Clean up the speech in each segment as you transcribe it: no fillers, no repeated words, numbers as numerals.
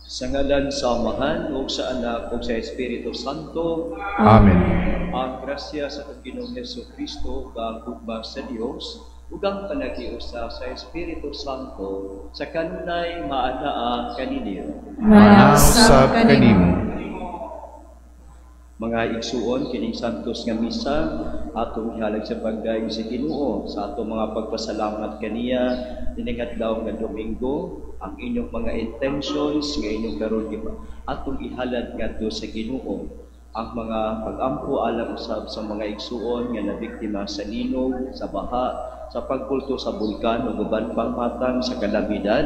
Sa ngalan sa Amahan, ug sa Anak, ug sa Espiritu Santo. Amen. Ang grasya sa Ginoong Jesucristo, ang ugma sa Dios, ug ang panagiusa sa Espiritu Santo, sa kanunay maanaa kaninyo. Manasab kanimo. Mga igsuon, kining santos nga misa, atong ihalag sa pagdaig sa Ginoo, sa atong mga pagpasalamat kaniya, dining adlaw nga Domingo, ang inyong mga intentions nga inyong karon atong ihalad ngadto sa Ginoo. Ang mga pag-ampo alang usab sa mga igsuon nga nabiktima sa linog, sa baha, sa pagkulto sa bulkan ug uban pang matang sa kalamidad,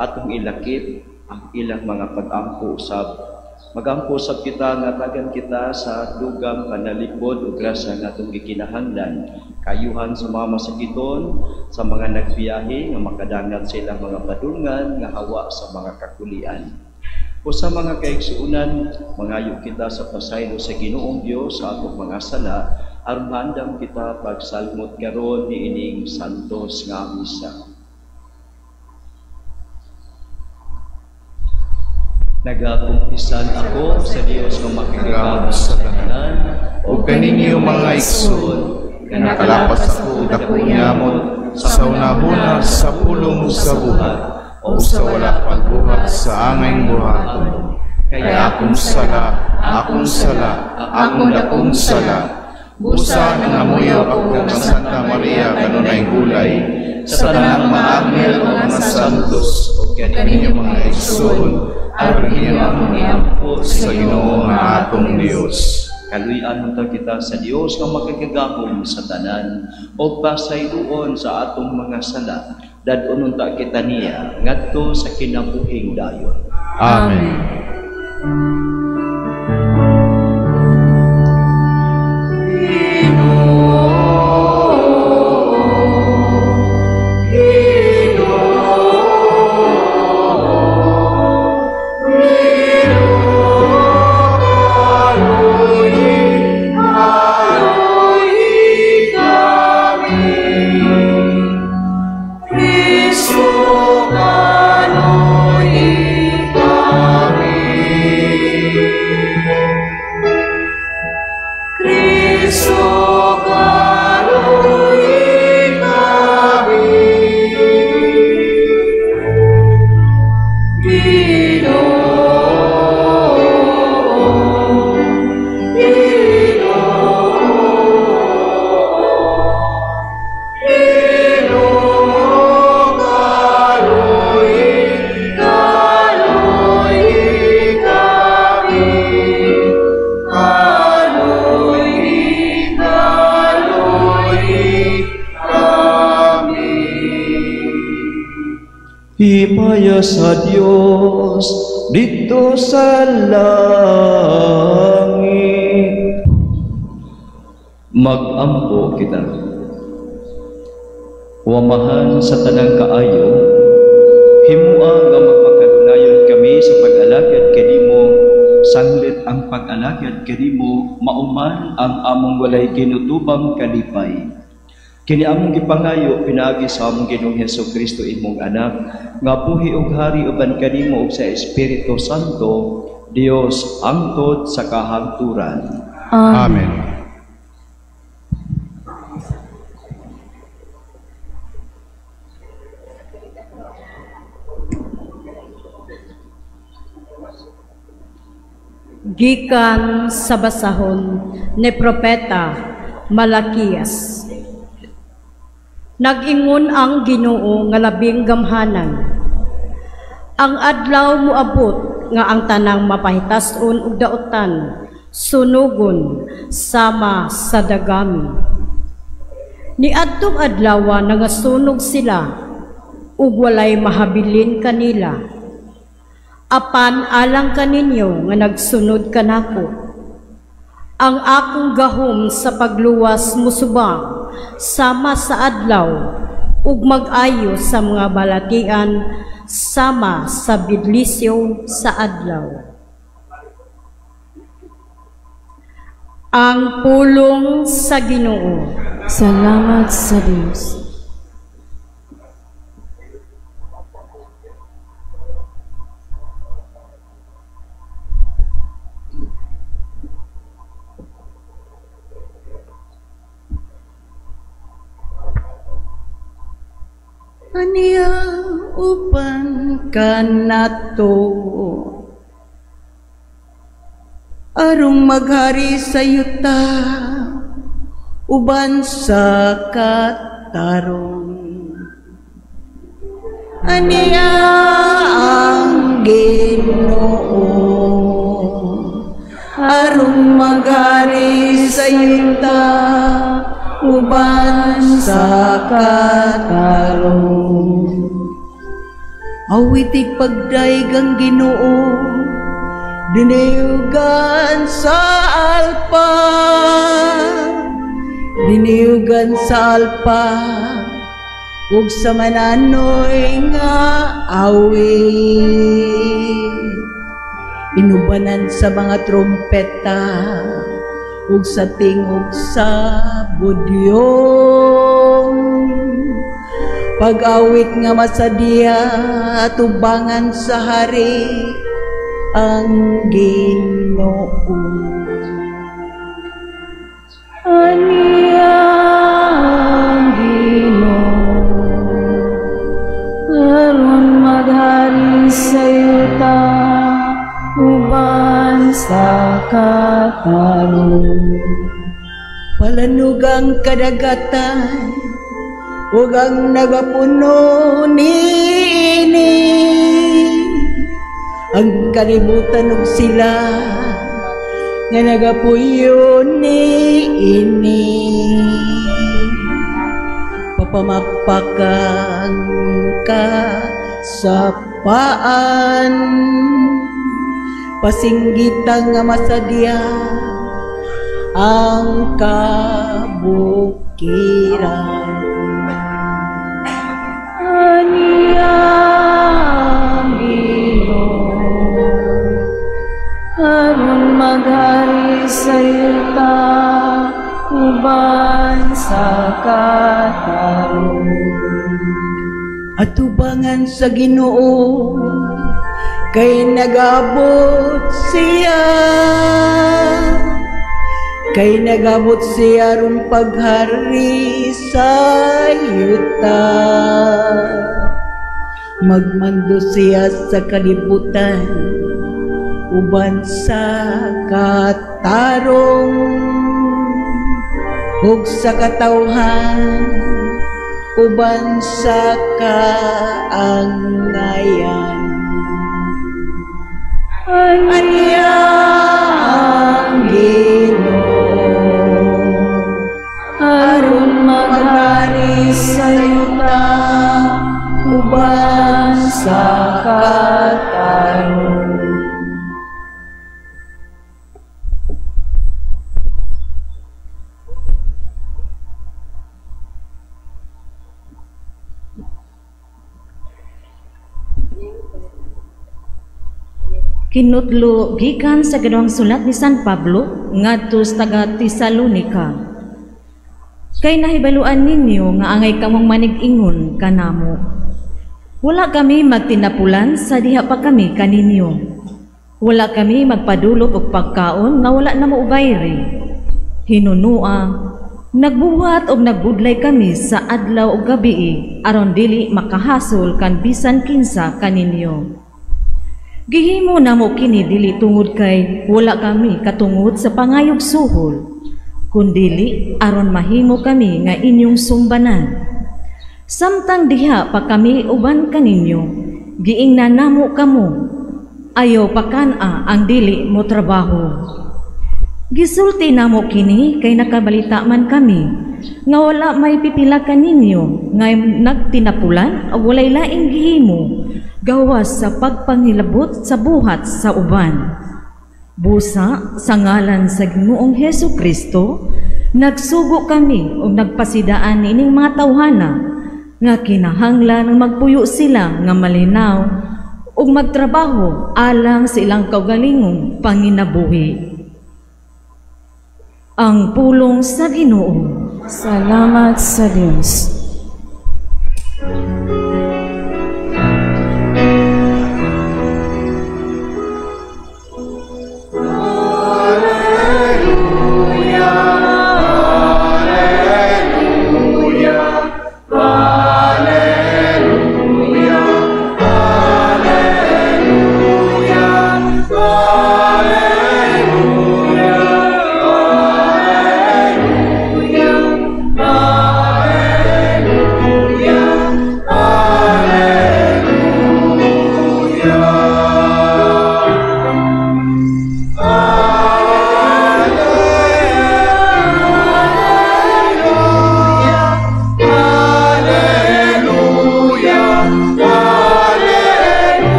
atong ilakip ang ilang mga pag-ampo usab. Magampo sab kita nga tagan kita sa dugang panalipod ug grasya nga atong gikinahanglan, kayuhan sa mga masakiton, sa mga nagbiyahe nga makadangat sila mga padungan nga hawa sa mga kakulian. O sa mga kaigsuunan, mangayo kita sa pasaylo sa Ginoong Dios sa atong mga sala, aron handam kita pagsalmot karon niining santos nga misa. Nagakumpisan ako sa Dios nga makikagam sa tanan, O kaninyo mga igsoon, nga nakalapas ako dako nyamon sa unahuna sa pulong sa buhat, o sa wala pagbuhat sa angay buhaton. Kaya akong sala, akong dakong sala. Busa nga muyo ako ng Santa Maria kanunay gulay, sa tanang mga anghel o mga santos, o kaninyo mga igsoon, aron inyo akong iampo sa Ginoo nga atong Dios. Kaluyan mo kita sa Dios nga makikagahom sa tanan, o pasayloon sa atong mga sala, dadon unta kita niya ngadto sa kinabuhing dayon. Amen. Himaya sa Dios dito sa langit. Magampo kita. Wamahan sa tanang kaayo, himua nga magpakadunayon kami sa pag-alagad kanimo, sanglit ang pag-alagad kanimo, mauman ang among walay kinutubang kalipay. Kini among gipangayo pinaagi sa among Ginoong Jesucristo imong anak, nga buhi ug hari uban kanimo ug sa Espiritu Santo, Dios angtod sa kahangturan. Amen. Gikan sa basahon ni Propeta Malakias. Nag-ingon ang Ginoo nga labing gamhanan. Ang adlaw moabot nga ang tanang mapahitas-on ug daotan, sunugon sama sa dagami. Niadtong adlaw nagasunog sila ug walay mahabilin kanila. Apan alang kaninyo nga nagsunod kanako. Ang akong gahom sa pagluwas musubang sama sa adlaw ug mag-ayo sa mga balatian sama sa bidlisyo sa adlaw. Ang pulong sa Ginoo. Salamat sa Diyos. aniya upan kanato arong maghari sa yuta uban sa katarong aniya ang Ginoo arong maghari sa yuta uban sa katarong awitig pagdaigang Ginoo diniyugan sa alpa ug sa mananoy nga awit inubanan sa mga trompeta ug sa tingog sa budyong pag-awit nga masadya tubangan sa hari ang Ginoo aniya ang Ginoo aron maghari sa yuta uban sa katarong palanugang kadagatan ug ang nagapuno niini ang kalibutan ug sila nga nagapuyo niini papamakpakang kasapaan pasinggitang nga masadya ang kabukiran aniya ang Ginoo aron maghari sa yuta uban sa katarong at tubangan sa Ginoo kay nagabot siya ron paghari sa yuta magmando siya sa kalibutan uban sa katarong ug sa katawhan uban sa kaangayan aniya ang Ginoo aron maghari sa yuta uban sa katarong Kinutlo gikan sa kaduhang sulat ni San Pablo ngadto sa taga Tesalonica. Kay nahibaluan ninyo nga angay kamong manig-ingon kanamo. Wala kami magtinapulan sa diha pa kami kaninyo. Wala kami magpadulot og pagkaon nga wala na maubayri. Hinunua, nagbuhat og nagbudlay kami sa adlaw ug gabii aron dili makahasol kan bisan kinsa kaninyo. Gihimo namo kini dili tungod kay wala kami katungod sa pangayog suhol, kundili aron mahimo kami nga inyong sumbanan. Samtang diha pa kami uban kaninyo, giingnan namo kamo, ayaw pakana ang dili mo trabaho. Gisulti namo kini kay nakabalita man kami nga wala may pipila kaninyo nga nagtinapulan o walay laing gihimo gawas sa pagpangilabot sa buhat sa uban. Busa sa ngalan sa Ginoong Hesukristo, nagsugo kami o nagpasidaan nining mga tawhana nga kinahanglan magpuyo sila nga malinaw ug magtrabaho alang sa ilang kaugalingong panginabuhi. Ang pulong sa Ginoo. Salamat sa Diyos. Hallelujah, hallelujah, hallelujah.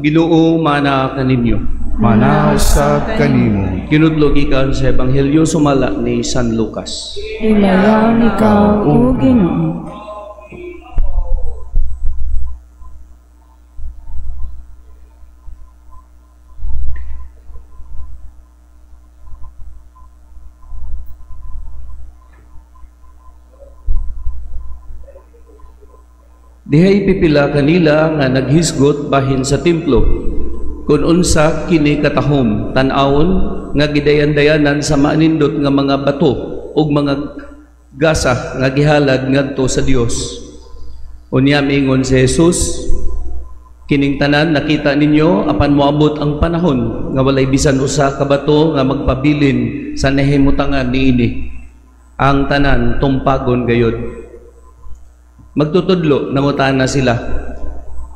Ginoo mana kaninyo. Manaw sa kanimo. Kinudlo gikan sa Ebanghelyo sumala ni San Lucas. Ilayaw ikaw, O Ginoo. Dihay pipila kanila nga naghisgot bahin sa templo. Kun unsa kini katahom tan-awon nga gidayan-dayanan sa maanindot nga mga bato ug mga gasa nga gihalad ngadto sa Dios. Unya miingon si Jesus, kining tanan nakita ninyo apan moabot ang panahon nga walay bisan usa ka bato nga magpabilin sa nahimutangan niini. Ang tanan tumpagon gayod. Magtutudlo nangutana sila.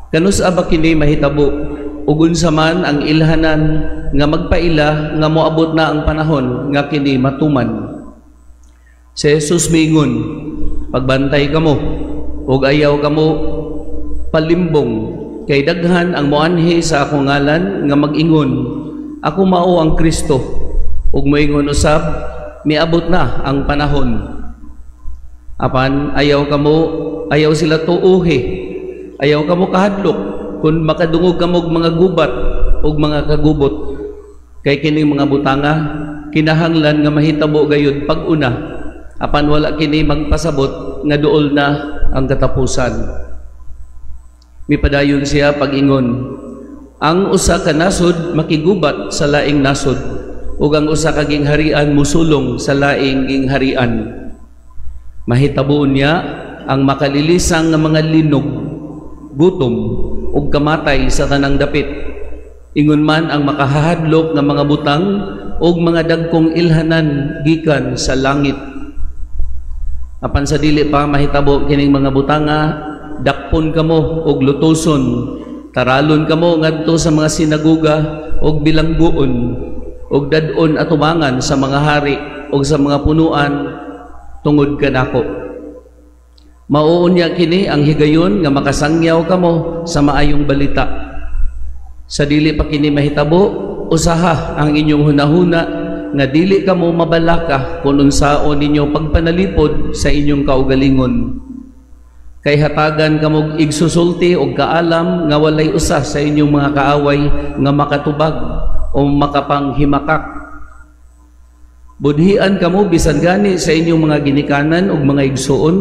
Kanus ba kini mahitabo ug unsa man ang ilhanan nga magpaila nga moabot na ang panahon nga kini matuman? Si Jesus miingon, pagbantay kamo ug ayaw kamo palimbong kay daghan ang moanhi sa akong ngalan nga mag-ingon, ako mao ang Kristo, ug moingon usab, miabot na ang panahon. Apan ayaw sila tuuhi, ayaw kamo kahadlok kung makadungog kamo mga gubat o mga kagubot. Kay kining mga butanga kinahanglan nga mahitabo gayud pag-una, apan wala kini magpasabot nga duol na ang katapusan. Mipadayon siya pag-ingon, ang usa ka nasod makigubat sa laing nasod ug ang usa ka gingharian musulong sa laing gingharian. Mahitabuon niya ang makalilisang nga mga linog, gutom ug kamatay sa tanang dapit. Ingon man ang makahahadlok nga mga butang ug mga dagkong ilhanan gikan sa langit. Apan sa dili pa mahitabo kining mga butanga, dakpon kamo ug lutoson, taralon kamo ngadto sa mga sinagoga ug bilangguon ug dadon atumangan sa mga hari ug sa mga punuan tungod kanako. Mauunya kini ang higayon nga makasangyaw kamo sa maayong balita. Sa dili pa kini mahitabo, usaha ang inyong hunahuna nga dili kamo mabalaka kung unsaon ninyo pagpanalipod sa inyong kaugalingon. Kay hatagan kamo igsusulti og kaalam nga walay usa sa inyong mga kaaway nga makatubag o makapanghimakak. Budhian kamo bisan gani sa inyong mga ginikanan ug mga igsuon,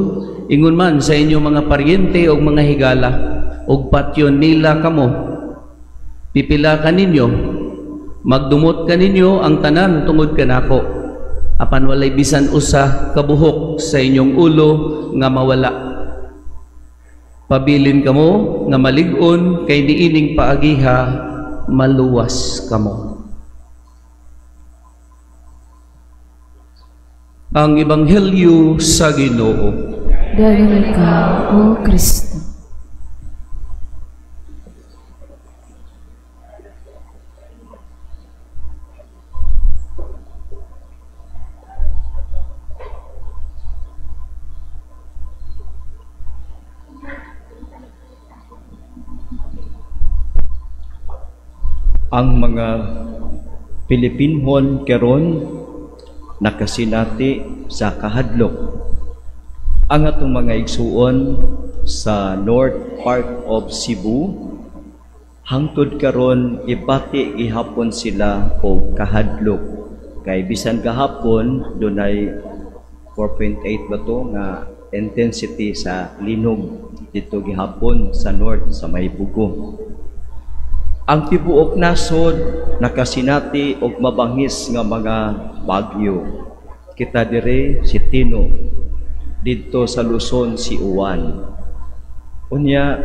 ingon man sa inyong mga paryente ug mga higala, ug patyon nila kamo. Pipila kaninyo, magdumot kaninyo ang tanan tungod kanako, apan walay bisan usa kabuhok sa inyong ulo nga mawala. Pabilin kamo nga malig-on kay niining paagiha maluwas kamo. Ang Ebanghelyo sa Ginoo. Dahil ikaw, O Kristo. Ang mga Pilipinhon karon nakasinati sa kahadlok. Ang atong mga igsuon sa north part of Cebu hangtod karon ibati gihapon sila og kahadlok. Kay bisan gahapon dunay 4.8 ba to nga intensity sa linog dito gihapon sa north sa may Bugo. Ang tibuok nasod nakasinati og mabangis nga mga bagyo. Kita dire si Tino, didto sa Luzon si Uwan. Unya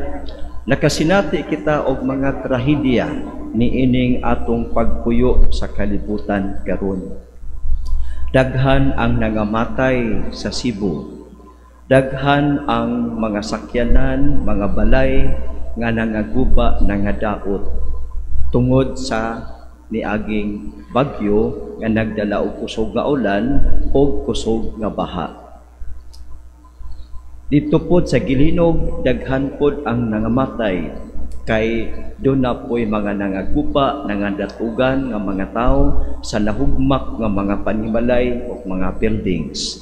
nakasinati kita og mga trahedya niining atong pagpuyo sa kalibutan karon. Daghan ang nangamatay sa Cebu. Daghan ang mga sakyanan, mga balay nga nangaguba nangadaot tungod sa niaging bagyo nga nagdala og kusog nga ulan o kusog nga baha. Dito pod sa Gilinog daghan pod ang nangamatay kay doon na po'y mga nangagupa, nangadatugan nga mga tao sa nahugmak nga mga panimalay o mga buildings.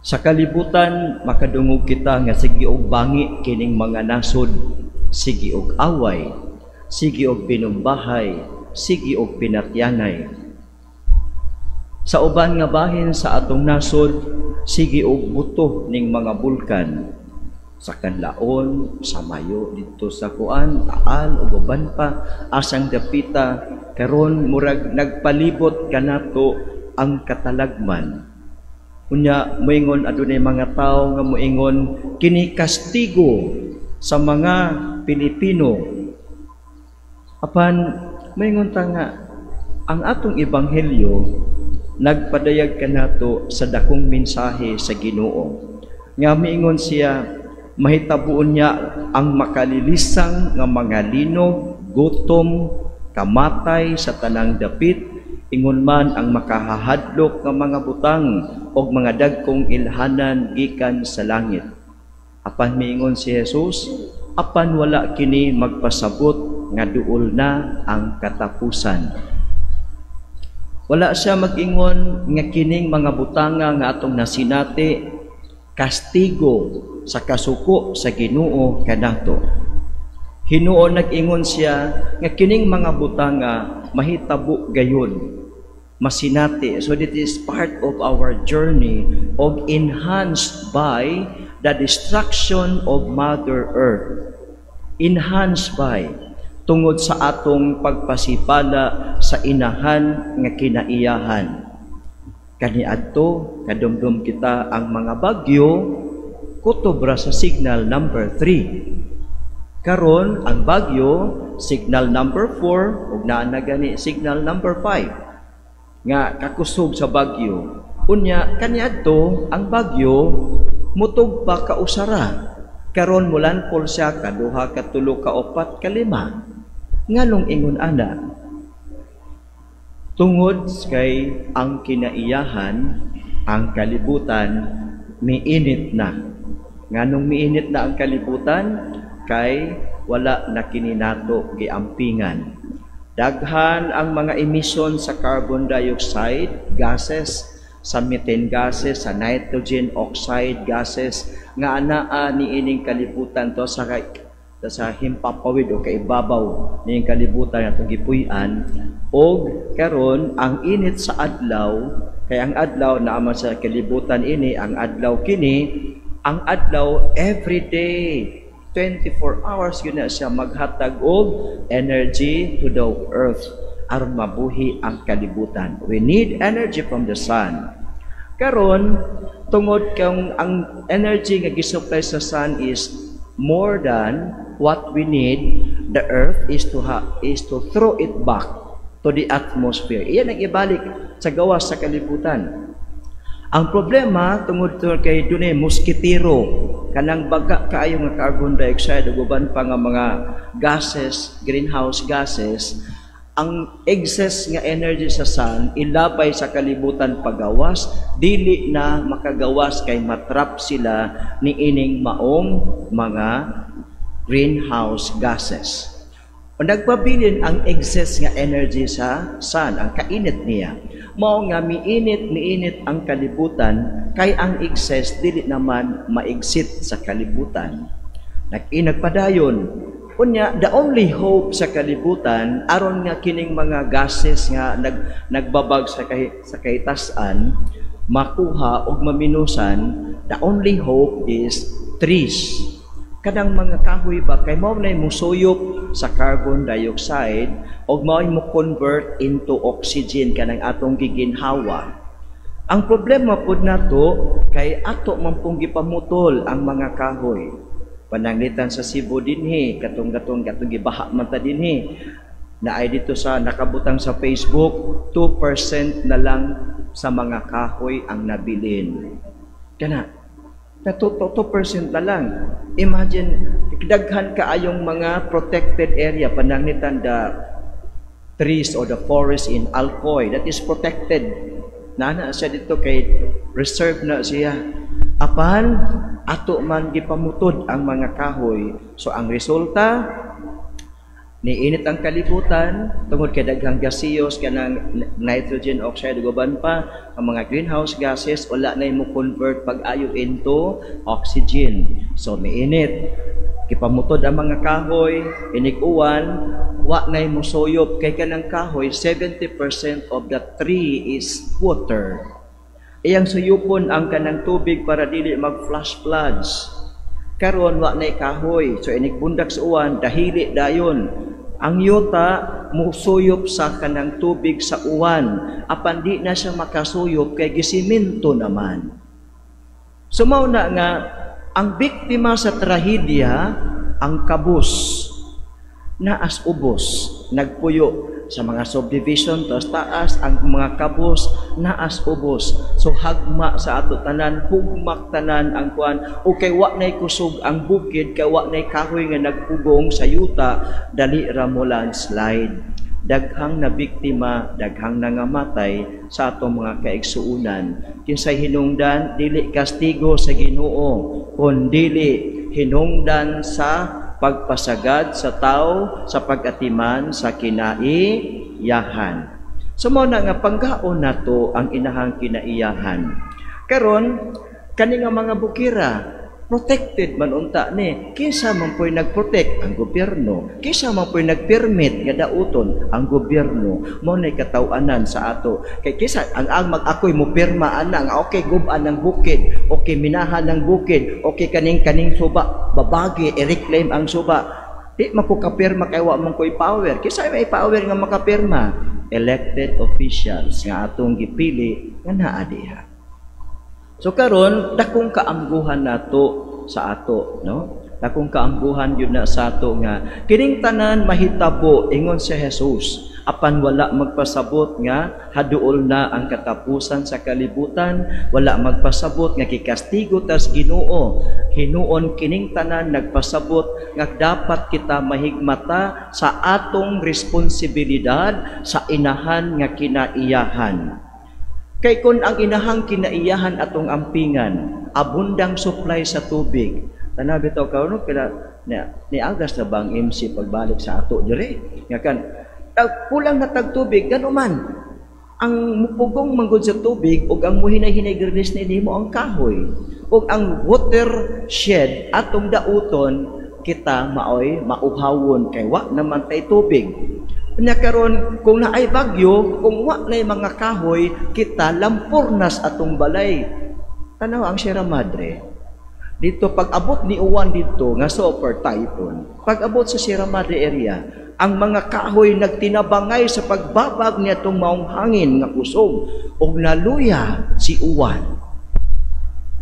Sa kalibutan, makadungog kita nga sige og bangi kining mga nasod, sige og away, sige og binumbahay, sige og pinatyanay. Sa uban nga bahin sa atong nasod, sige og buto ning mga bulkan. Sa Kanlaon, sa Mayo, dito sa Kuan, Taal, o uban pa, asang dapita, karon murag nagpalibot kanato ang katalagman. Unya, moingon adunay mga tao nga moingon, kini kastigo sa mga Pilipino. Apan, moingon ta nga, ang atong ebanghelyo, nagpadayag kanato sa dakong mensahe sa Ginoo. Nga moingon siya, mahitabuon niya ang makalilisang nga mga linog, gutom, kamatay sa tanang dapit, ingon man ang makahahadlok nga mga butang o mga dagkong ilhanan gikan sa langit. Apan miingon si Jesus, apan wala kini magpasabot nga duol na ang katapusan. Wala siya mag-ingon nga kining mga butanga nga atong nasinati, kastigo sa kasuko sa Ginoo kanato. Hinuon nag-ingon siya nga kining mga butanga mahitabo gayon, masinati. So this is part of our journey of enhanced by the destruction of Mother Earth. Enhanced by tungod sa atong pagpasipala sa inahan nga kinaiyahan. Kaniadto kadumdum kita ang mga bagyo kutobra sa signal number 3. Karon ang bagyo signal number 4 ug naa na gani signal number 5 nga kakusog sa bagyo. Unya kaniadto ang bagyo mutog pa ka usara. Karon mulan pol siya ka 2 ka 3 ka 4 ka 5. Nganong ingon ana? Tungod kay ang kinaiyahan, ang kalibutan, miinit na. Nganong miinit na ang kalibutan? Kay wala na kininato giampingan. Daghan ang mga emission sa carbon dioxide gases, sa methane gases, sa nitrogen oxide gases, nga anaa ni ining kalibutan to sa himpapawid o kaibabaw ning kalibutan atong gipuy-an. Og karon ang init sa adlaw, kay ang adlaw naa sa kalibutan ini, ang adlaw kini, ang adlaw every day 24 hours yun na siya maghatag og energy to the earth aron mabuhi ang kalibutan. We need energy from the sun. Karon tungod kang ang energy nga gisupply sa sun is more than what we need, the earth is to throw it back to the atmosphere. Iyan ang ibalik sa gawas sa kalibutan. Ang problema tungod kay dunay moskitero, kanang baga kaayo nga carbon dioxide ug uban pa nga mga gases, greenhouse gases, ang excess nga energy sa sun ilapay sa kalibutan pagawas, dili na makagawas kay matrap sila ni ining maong mga greenhouse gases. O nagpabilin ang excess nga energy sa sun, ang kainit niya. Mao nga miinit ang kalibutan, kay ang excess dili naman maexit sa kalibutan. Nagpadayon. Unya, the only hope sa kalibutan, aron nga kining mga gases nga nagbabag sa kahitasan, makuha o maminusan, the only hope is trees. Kadang mga kahoy ba, kay mao na musuyop sa carbon dioxide o mao mo convert into oxygen kanang atong giginhawa. Ang problema pod nato kay ato man pong gipamutol ang mga kahoy. Pananglitan sa Cebu dinhi, katong gibaha man ta dinhi. Naay dito sa nakabutang sa Facebook, 2% na lang sa mga kahoy ang nabilin. Kana 2% na lang. Imagine, daghan kaayong mga protected area, pananglitan the trees or the forest in Alcoy, that is protected. Nana siya dito kay reserve na siya. Apan, ato man gipamutod ang mga kahoy. So ang resulta, niinit ang kalibutan tungod kay daghang gasiyos kanang nitrogen oxide guban pa ang mga greenhouse gases wala na mo convert pag-ayo into oxygen. So niinit, kipamutod ang mga kahoy, inig-uwan, wa na mo soyop kay kanang kahoy 70% of the tree is water. Iyang suyupon ang kanang tubig para dili mag-flash floods. Karon wa na kahoy, so inigbundak sa uwan, dahili dayon. Ang yuta musuyop sa kanang tubig sa uwan, apan di na siya makasuyop kay gisiminto naman. So mao na nga ang biktima sa trahedya ang kabus naas ubos, nagpuyo sa mga subdivision taas taas ang mga kabus naas ubos. So hagma sa ato tanan, hugmak tanan ang kuan o kay wa nay kusog ang bukid, kay wa nay kahoy nga nagpugong sa yuta, dali ra mo landslide. Daghang na biktima, daghang nangamatay sa atong mga kaigsuunan. Kinsay hinungdan, dili kastigo sa Ginoo, kundi hinungdan sa pagpasagad sa tao sa pag-atiman sa kinaiyahan. So mao na nga panggaon nato ang inahang kinaiyahan. Karon kani nga mga bukira protected man unta ni. Kinsa man po'y nagprotect? Ang gobyerno. Kinsa man po'y nagpermit nga dauton? Ang gobyerno. Mao nay kataw-anan sa ato. Kay kinsa ang mag-ako'y mo pirma anang okay gub-an ng bukid, okay minahan ng bukid, okay kaning suba babagi i-reclaim ang suba. Di makukapirma kay wa man ko'y power. Kinsa may power nga makapirma? Elected officials nga atong gipili nga naa diha. So karon dakong kaamguhan nato sa ato, no? Dakong kaamguhan yun na sa ato nga kining tanan mahitabo ingon si Jesus, apan wala magpasabot nga haduol na ang katapusan sa kalibutan, wala magpasabot nga kikastigo tas Ginoo. Hinuon kining tanan nagpasabot nga dapat kita mahigmata sa atong responsibilidad sa inahan nga kinaiyahan. Kay kun ang inahang kinaiyahan atong ampingan, abundang supply sa tubig. Tanaw bitaw karon kaya ni agas na bang MC pagbalik sa ato dire. Nga kan kulang na tag tubig ganuman. Ang mupugong manggod sa tubig ug ang muhinay-hinay girnis ni nimo ang kahoy. Ug ang watershed atong dauton kita maoy mauhawon kay wa naman tay tubig. Nya karon kung naay bagyo, kung wa nay mga kahoy, kita lampurnas atong balay. Tanaw ang Sierra Madre. Dito pag abot ni uwan dito nga super typhoon. Pag abot sa Sierra Madre area, ang mga kahoy nagtinabangay sa pagbabag nitong maong hangin nga kusog ug naluya si uwan.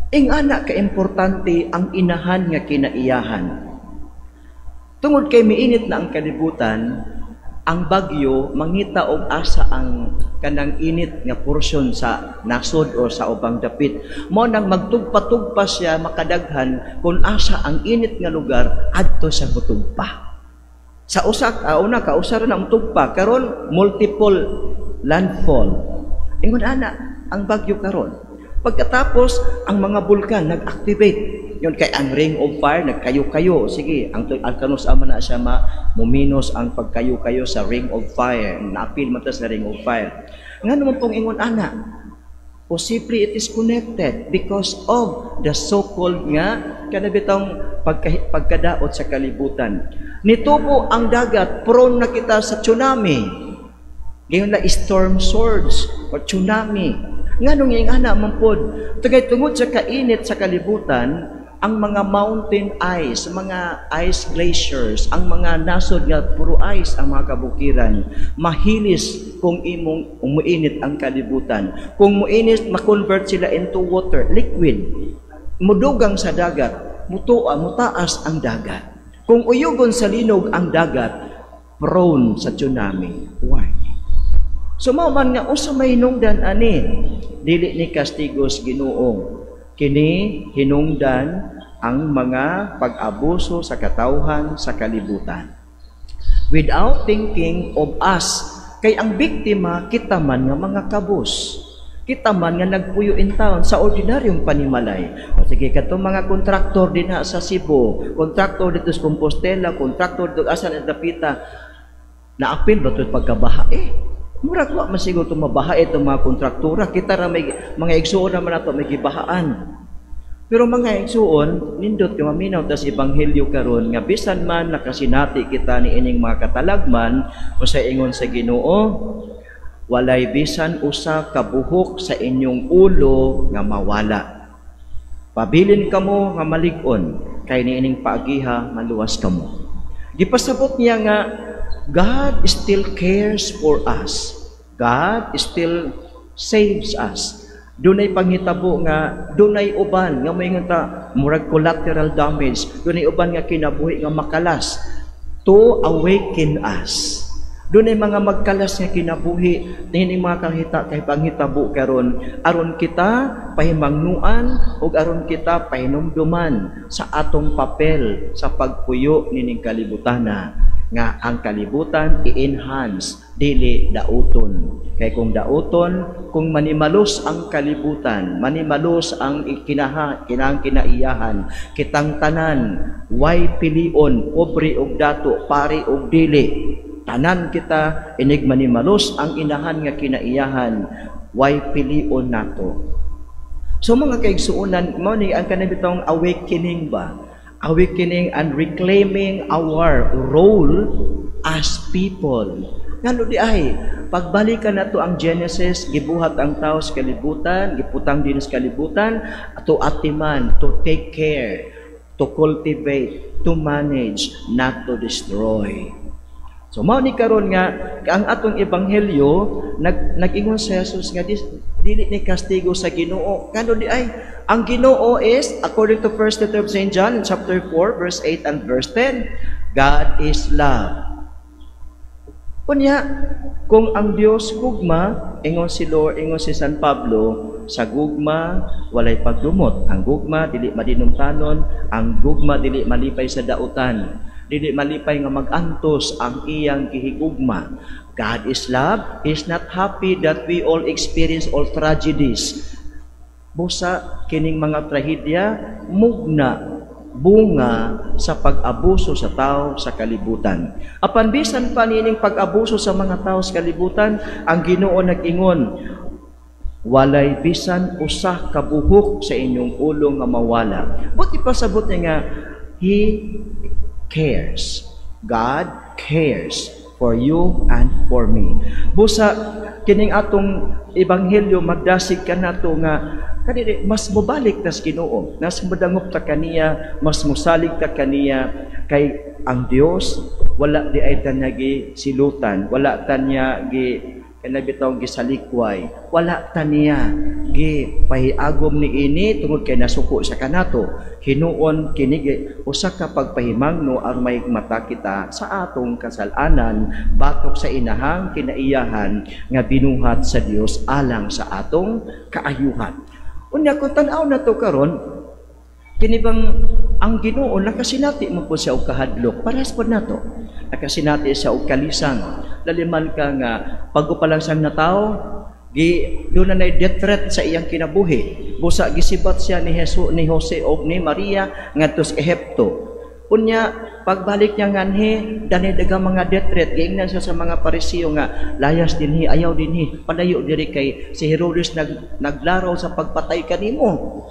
Ing ana ka importante ang inahan nga kinaiyahan. Tungod kay miinit na ang kalibutan, ang bagyo mangita og asa ang kanang init nga porsyon sa nasod o sa ubang dapit. Mo nang magtugpa-tugpa siya makadaghan kung asa ang init nga lugar adto sa mutugpa. Sa una kausar na mutugpa karon multiple landfall. Ingon ana ang bagyo karon. Pagkatapos ang mga bulkan nag-activate. Yun kay ang ring of fire nagkayo-kayo. Sige, ang kanus ama na siya muminos ang pagkayo-kayo sa ring of fire. Naapil man ta sa ring of fire. Nga naman pong ingon ana, possibly it is connected because of the so-called nga kanabitang pagkadaot sa kalibutan. Nitubo ang dagat, prone na kita sa tsunami. Ngayon na storm surge or tsunami. Nga nung yung ana mampod, tagay tungod sa kainit sa kalibutan, ang mga mountain ice, mga ice glaciers, ang mga nasod nga puro ice ang mga kabukiran, mahilis kung imong umuinit ang kalibutan. Kung muinit, makonvert sila into water, liquid. Mudugang sa dagat, mutaas ang dagat. Kung uyugon sa linog ang dagat, prone sa tsunami. Why? So man nga usa may hinungdan ani, dili ni kastigos Ginoo. Kini hinungdan ang mga pag-abuso sa katawhan sa kalibutan. Without thinking of us, kay ang biktima kita man nga mga kabus. Kita man nga nagpuyo in town sa ordinaryong panimalay. O sige, katong mga kontraktor din ha sa Cebu, kontraktor dito sa Compostela, kontraktor dito asan at Dapita, naapil ba ito pagkabaha? Murag wa masigo ito mabaha itong mga kontraktura. Kita ra may mga igsuon naman nato may gibahaan. Pero mga igsuon, nindot yung maminaw tas ebanghelyo karon nga bisan man nakasinati kita ni ining mga katalagman o sa ingon sa Ginoo, walay bisan usa ka buhok sa inyong ulo nga mawala. Pabilin kamo nga malig-on kay niining paagiha maluwas kamo. Gipasabot niya nga God still cares for us. God still saves us. Dunay panghitabo nga dunay uban nga moingon ta murag collateral damage, dunay uban nga kinabuhi nga makalas to awaken us. Dunay mga magkalas nga kinabuhi nining mga kahita kay panghitabo karon aron kita pahimangnuan ug aron kita pahinumduman sa atong papel sa pagpuyo nining kalibutana nga ang kalibutan i-enhance dili dauton. Kay kung dauton, kung manimalos ang kalibutan, manimalos ang kinaiyahan, kitang tanan, way pilion, pobre og dato, pari og dili. Tanan kita inig manimalos ang inahan nga kinaiyahan, way pilion nato. So mga kaigsuonan, mo ni ang kanabitong awakening ba? Awakening and reclaiming our role as people. Ngano di ay, pagbalikan nato ang Genesis, gibuhat ang tao sa kalibutan, giputang din sa kalibutan, to atiman, to take care, to cultivate, to manage, not to destroy. So mao ni karon nga ang atong ebanghelyo nag-ingon sa Jesus nga dili ni kastigo sa Ginoo. Ngano di ay ang Ginoo is according to first letter of St. John chapter 4 verse 8 and verse 10, God is love. Kunya kung ang Dios gugma, ingon si Lord, ingon si San Pablo, sa gugma walay pagdumot. Ang gugma dili madinumtanon, ang gugma dili malipay sa dautan. Dili malipay nga magantos ang iyang gihigugma. God is love. He is not happy that we all experience all tragedies. Busa kining mga trahedya mugna bunga sa pag-abuso sa tao sa kalibutan. Apan bisan pa nining pag-abuso sa mga tao sa kalibutan, ang Ginoo nag-ingon, walay bisan usa ka buhok sa inyong ulo nga mawala. Buti pasabot niya nga, He cares. God cares for you and for me. Busa kining atong ebanghelyo magdasig ka nato nga kanili mas mobalik tas Ginoo, nas madangop ta kaniya, mas musalig ta kaniya kay ang Dios wala di ay tanya gi silutan, wala tanya gi kanabitaw gi salikway, wala taniya gi pahiagom ni ini tungod kay nasuko sa kanato. Hinuon kini usa ka pagpahimangno aron may mata kita sa atong kasalanan batok sa inahang kinaiyahan nga binuhat sa Dios alang sa atong kaayuhan. Unya kung tan-aw na to karon, kini bang ang Ginoo nakasinati mo po siya og kahadlok, parehas po nato. Nakasinati siya og kalisang. Laliman ka nga pagupalangsang na tao, doon na death threat sa iyang kinabuhi. Busa gisibat siya ni Jose o ni Maria ngadto sa Ehipto. Unya pagbalik niya nganhi dani daghang mga death threat, giingnan siya sa mga Parisiyo nga layas dinhi, ayaw dinhi, padayo diri kay si Herodes naglaraw sa pagpatay kanimo.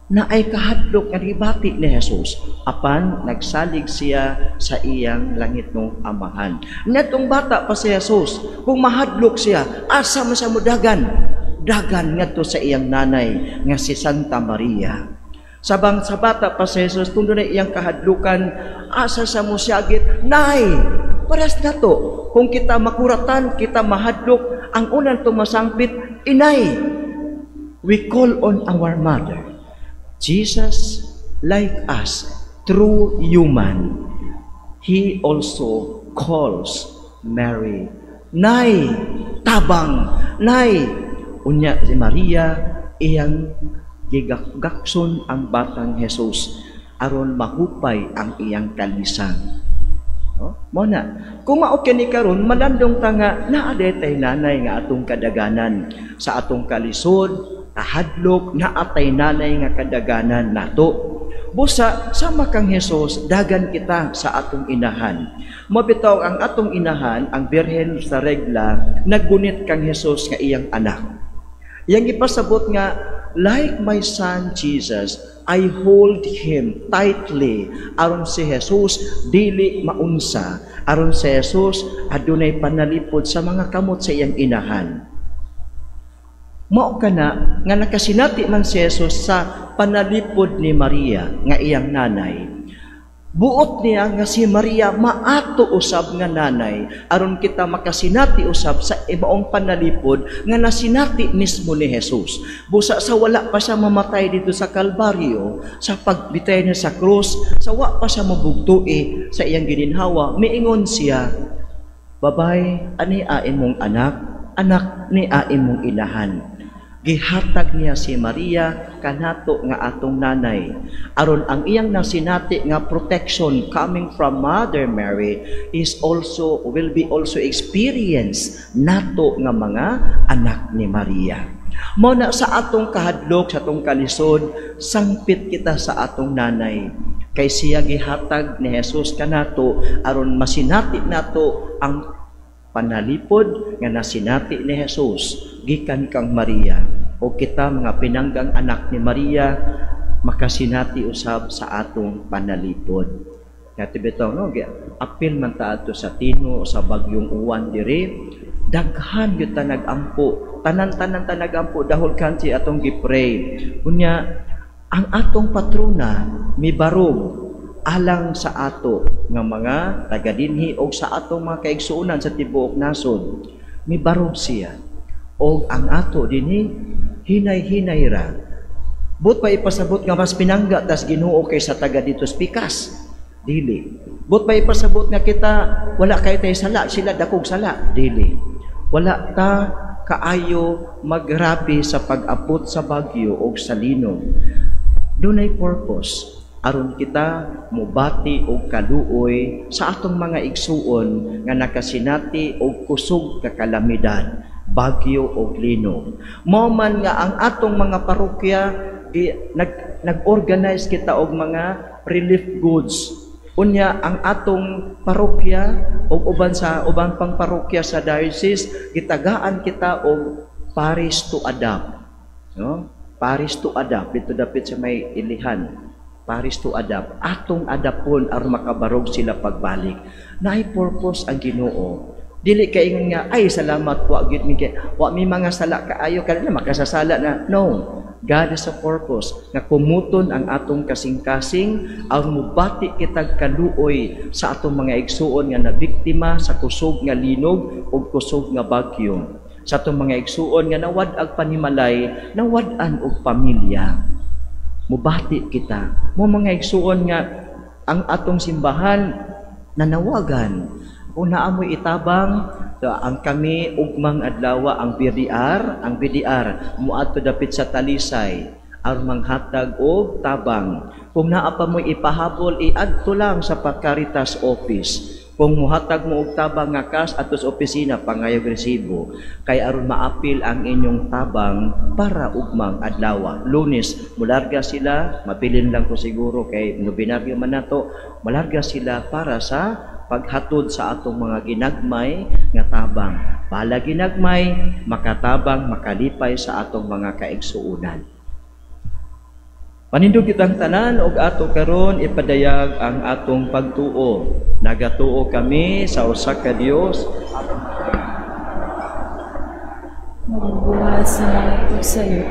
Na ay kahadlok nga gibati ni Jesus, apan nagsalig siya sa iyang langit ng amahan. Netong bata pa si Jesus, kung mahadlok siya, asa man sa mudagan ngadto sa iyang nanay nga si Santa Maria. Sabang sa bata pa si Jesus, kung doon iyang kahadlukan, asa sa musyagit, nay, paras na to. Kung kita makuratan, kita mahadlok, ang unang tumasangpit, inay. We call on our mother. Jesus, like us, true human, He also calls Mary. Nay, tabang, nay. Unya si Maria, iyang gigakson ang batang Jesus aron mahupay ang iyang kalisang. No? Mo na, kung mao kini karon malandong ta nga naa tay nanay nga atong kadaganan sa atong kalisod, kahadlok naa tay nanay nga kadaganan nato. Busa sama kang Hesus dagan kita sa atong inahan. Mabitaw ang atong inahan, ang Birhen sa regla, naggunit kang Hesus nga iyang anak. Iyang ipasabot nga, like my son Jesus, I hold him tightly. Aron si Jesus dili maunsa. Aron si Jesus adunay panalipod sa mga kamot sa iyang inahan. Mao kana nga nakasinati man si Jesus sa panalipod ni Maria nga iyang nanay. Buot niya nga si Maria maato usab nga nanay aron kita makasinati usab sa ibaong panalipod nga nasinati mismo ni Jesus. Busa sa wala pa siya mamatay dito sa Kalbaryo, sa pagbitay niya sa krus, sa wa pa siya mabugtoi sa iyang gininhawa, miingon siya, "Babay, ani imong anak, anak ni imong inahan." Gihatag niya si Maria kanato nga atong nanay aron ang iyang nasinati nga protection coming from Mother Mary will be also experience nato nga mga anak ni Maria. Mao na sa atong kahadlok, sa atong kalisod, sangpit kita sa atong nanay kay siya gihatag ni Jesus kanato aron masinati nato ang panalipod nga nasinati ni Jesus gikan kang Maria, o kita mga pinanggang anak ni Maria makasinati usab sa atong panalipod. Kaya tibitaw no, apil man ta ato sa Tino sa bagyong uwan diri, daghan gyud ta nagampo, tanan-tanan ta nagampo dahol kansi atong gipray. Unya ang atong patrona mibarog alang sa ato nga mga taga-dinhi o sa atong mga kaigsuonan sa tibuok nasod, mibarog siya. O ang ato dinhi hinay-hinay ra. But pa ipasabot nga mas pinangga tas Ginoo kaysa taga dito pikas. Dili. But pa ipasabot nga kita wala kay tay sala, sila dakog sala. Dili. Wala ta kaayo magrabi sa pag-abot sa bagyo o sa linog. Dunay purpose aron kita mubati og kaluoy sa atong mga igsuon nga nakasinati og kusog ka kalamidad, bagyo og linog. Mao man nga ang atong mga parokya nag-organize kita og mga relief goods. Unya ang atong parokya og ubang pang parokya sa diocese gitagaan kita og Paris to Adapt. No? Paris to Adapt dito dapit sa may Ilihan. Paris to Adapt. Atong adapon aron makabarog sila pagbalik. Naay purpose ang Ginoo. Dili kay ingon nga ay salamat wa gyud mi kay wa mi mga sala kaayo kanila makasasala na. No. God has a purpose nga kumuton ang atong kasing-kasing aron mubati kitag kaluoy sa atong mga igsuon nga nabiktima sa kusog nga linog ug kusog nga bagyo. Sa atong mga igsuon nga nawad-ag panimalay, nawad-an og pamilya. Mubati kita. Mo mga igsuon nga ang atong simbahan nanawagan. Kung naamoy itabang, ang kami ugmang adlaw ang BDR muadto dapit sa Talisay aron manghatag og tabang. Kung naa pa mo ipahabol, iadto lang sa Caritas office. Kung muhatag mo og tabang nga cash atos opisina pangayog resibo kay aron maapil ang inyong tabang para ugmang adlaw. Lunes mularga sila, mabilin lang ko siguro kay nobinaryo man nato, mularga sila para sa paghatod sa atong mga ginagmay nga tabang. Bala ginagmay, makatabang, makalipay sa atong mga kaigsuunan. Panindog kitang tanan og ato karon ipadayag ang atong pagtuo. Nagatuo kami sa usa ka Dios. Magbuhat sa mga ito sa iyo,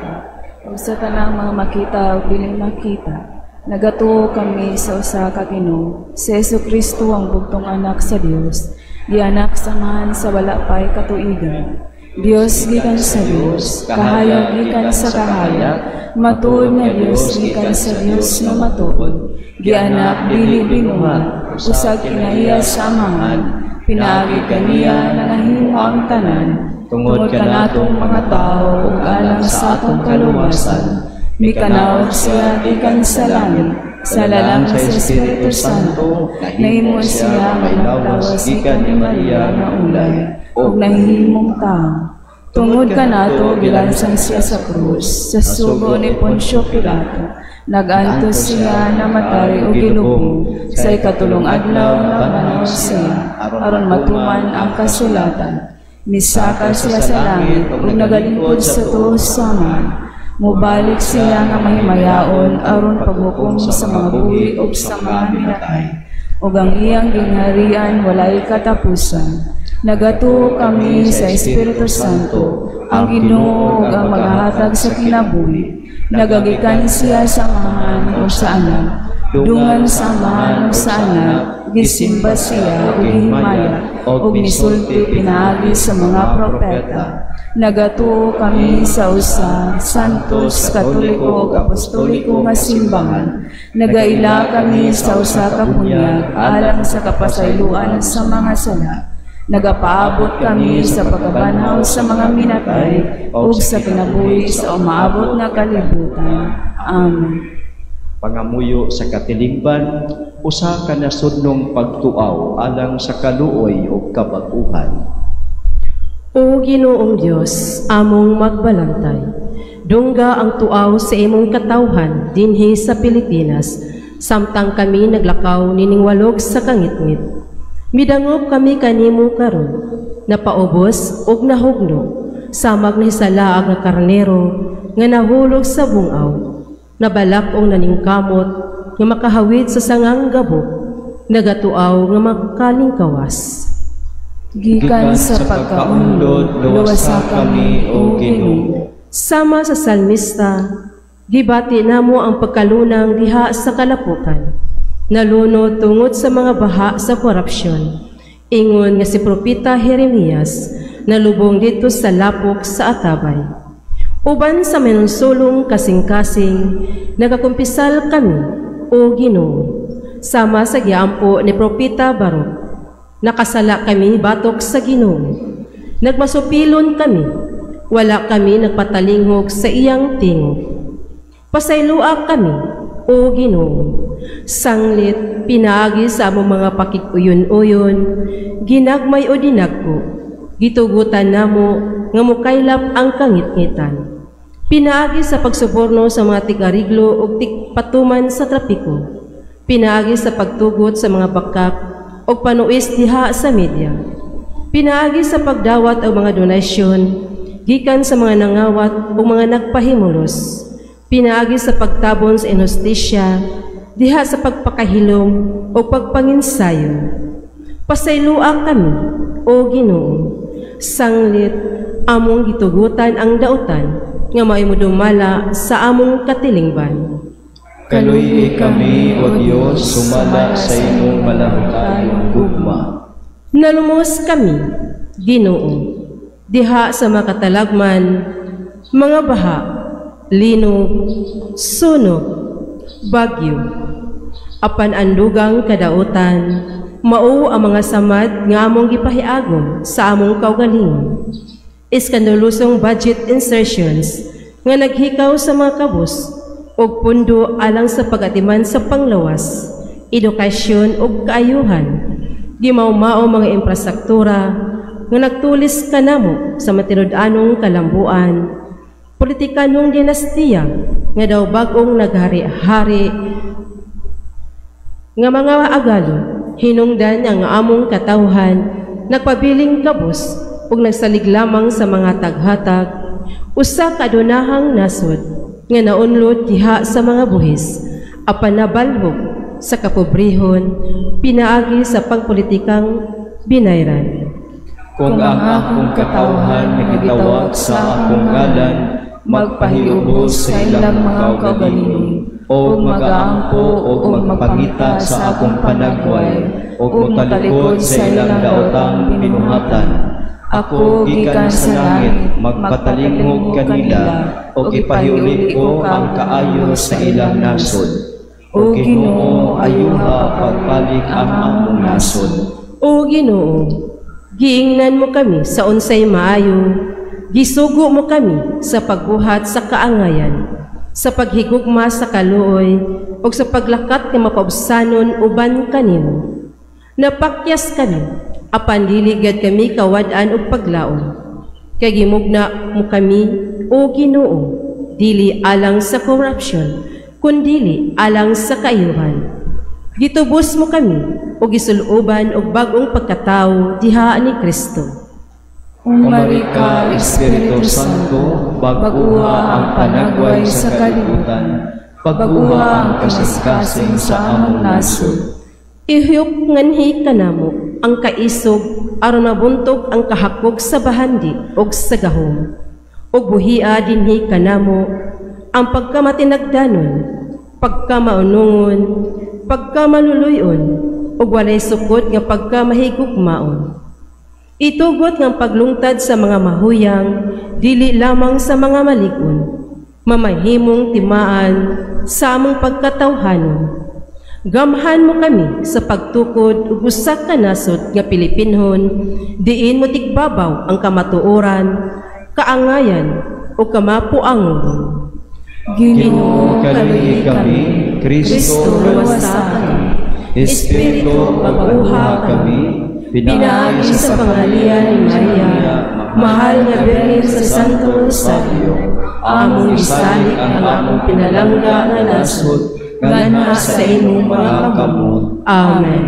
o sa tanang mga makita o biling makita. Nagatuo kami sa usa ka Ginoo, si Jesucristo ang bugtong anak sa Dios, gianak samahan sa wala pay katuigan. Dios gikan sa Dios, kahayag gikan sa kahayag, matuod na Dios gikan sa Dios na matuod. Gianak dili binuhat, usag kinahiya sa amahan, pinaagi kaniya na nahimo ang tanan, tungod kanatong mga tao ug alang sa atong kaluwasan. Mikanaw siya gikan sa langit, sa lalang sa Espiritu Santo, nahimong siya may lawas gikan ni Maria nga ulay, o nahimong tao. Tungod ka nato, gilansang siya sa krus, sa sugo ni Poncio Pilato, nagantos siya namatay o gilubong, sa ikatulong adlaw na manaw siya, aron matuman ang kasulatan. Misaka siya sa langit, ug nagalingkod sa tuos sama. Mubalik siya nga mahimayaon, aron paghukom sa mga buhi ug sa mga minatay. Ug ang iyang gingharian walay katapusan. Nagato kami sa Espiritu Santo, ang Ginoo ug ang maghahatag sa kinabuhi. Nagagikan siya sa amahan o sa anak, dungan sa amahan o sa anak, gisimba siya ug gihimaya, ug misulti pinaagi sa mga propeta. Nagato kami sa usa, santos, katoliko ug apostoliko nga simbahan. Nagaila kami sa usa ka bunyag alang sa kapasayloan sa mga sala. Nagapaabot kami sa pagkabanhaw sa mga minatay ug sa kinabuhi sa umaabot nga kalibutan. Amen. Pangamuyo sa katilingban, usa ka nasudnong pagtuaw alang sa kaluoy ug kabag-uhan. O Ginoong Dios, among magbalantay, dungga ang tuaw sa imong katawhan dinhi sa Pilipinas, samtang kami naglakaw nining walog sa kangitngit. Midangop kami kanimo karon, napaubos ug nahugno, samag na hisalaag nga karnero nga nahulog sa bungaw, nabalak ong naningkamot nga makahawid sa sangang gabok, nagatuaw nga makalingkawas. Gikan sa pagkaunlod, luwasa kami, O Ginoo. Sama sa salmista, gibati namo ang pagkalunang diha sa kalapukan, nalunod tungod sa mga baha sa korupsyon. Ingon nga si Propeta Jeremias, nalubong dito sa lapok sa Atabay. Uban sa menunsulong kasing-kasing, nagakumpisal kami, O Ginoo. Sama sa giampo ni Propeta Baruk, nakasala kami batok sa Ginoo. Nagmasupilon kami, wala kami nagpatalingog sa iyang tingog. Pasaylua kami, O Ginoo. Sanglit pinaagi sa among mga pakikuyon-uyon, ginagmay o dinagko, gitugutan namo nga mukaylap ang kangit-ngitan. Pinaagi sa pagsuborno sa mga tigariglo ug patuman sa trapiko. Pinaagi sa pagtugot sa mga bakak o panuis diha sa media. Pinaagi sa pagdawat og mga donasyon gikan sa mga nangawat o mga nagpahimulos. Pinaagi sa pagtabon sa inustisya diha sa pagpakahilom o pagpanginsayo. Pasaylua kami, O Ginoo. Sanglit among gitugutan ang dautan nga maimudumala sa among katilingban. Kaluy kami, O Dios, sumala sa imong malahutayong gugma. Nalumos kami, Ginoo, diha sa makatalagman, mga baha, linog, sunog, bagyo. Apan andugang kadautan, mao ang mga samad nga among gipahiagom sa among kaugalingon. Iskandalusong budget insertions nga naghikaw sa mga kabus og pundo alang sa pagatiman sa panglawas, edukasyon ug kaayuhan. Gimao-mao mga infrastruktura nga nagtulis kanamo sa matinud-anong kalambuan, politikanong dinastiya nga daw bagong naghari-hari nga mga agalo, hinungdan ang among katawhan, nagpabiling kabus ug nagsalig lamang sa mga taghatag, usa kadunahang nasod nga naunlod diha sa mga buhis, apan nabalhog sa kapobrehon, pinaagi sa pangpolitikang binayran. Kung ang akong katawhan nagitawag sa akong ngalan, magpahiubos sa ilang mga kaugalingon, o magaampo o magpangita sa akong panagway, o matalikod sa ilang daotang pinuhatan. Ako gikan sa langit, magpatalingog kanila, o ipahiuli ko ang kaayo sa ilang nasod. O Ginoo, ayuha pagbalik ang among nasod. O Ginoo, giingnan mo kami sa unsay maayo, gisugo mo kami sa pagbuhat sa kaangayan. sa paghigugma sa kaluoy ug sa paglakat nga mapaubsanon uban kanimo. Napakyas kami apan dili gad kami kawad-an og paglaom. Kay gimugna mo kami o Ginoo, dili alang sa corruption, kundili alang sa kaayuhan. Gitubos mo kami o gisuloban og bagong pagkatao diha ni Kristo. Umari ka, Espiritu Santo, baguha ang panagway sa kalibutan, baguha ang kasing-kasing sa among nasod. Ihiyok nganhi kanamo ang kaisog aron mabuntog ang kahakog sa bahandi ug sa gahom. Ug buhia dinhi kanamo ang pagkamatinagdanon, pagkamaunungon, pagkamaluluyon, ug walay sukod nga pagkamahigugmaon. Itugot ng paglungtad sa mga mahuyang, dili lamang sa mga malig-on, mamahimong timaan sa among pagkatawhanon. Gamhan mo kami sa pagtukod ug usa ka nasod nga Pilipinhon, diin mo tigbabaw ang kamatuoran, kaangayan o kamapuangon. Ginoo, kaluhi kami, Kristo luwasakan, Espiritu baguha kami, pinaagi sa pangalian ni Maria, mahal nga Birhen sa Santo Rosario, among isalik ang among pinalangga nga nasod, ngana sa imong mga kamot. Amen.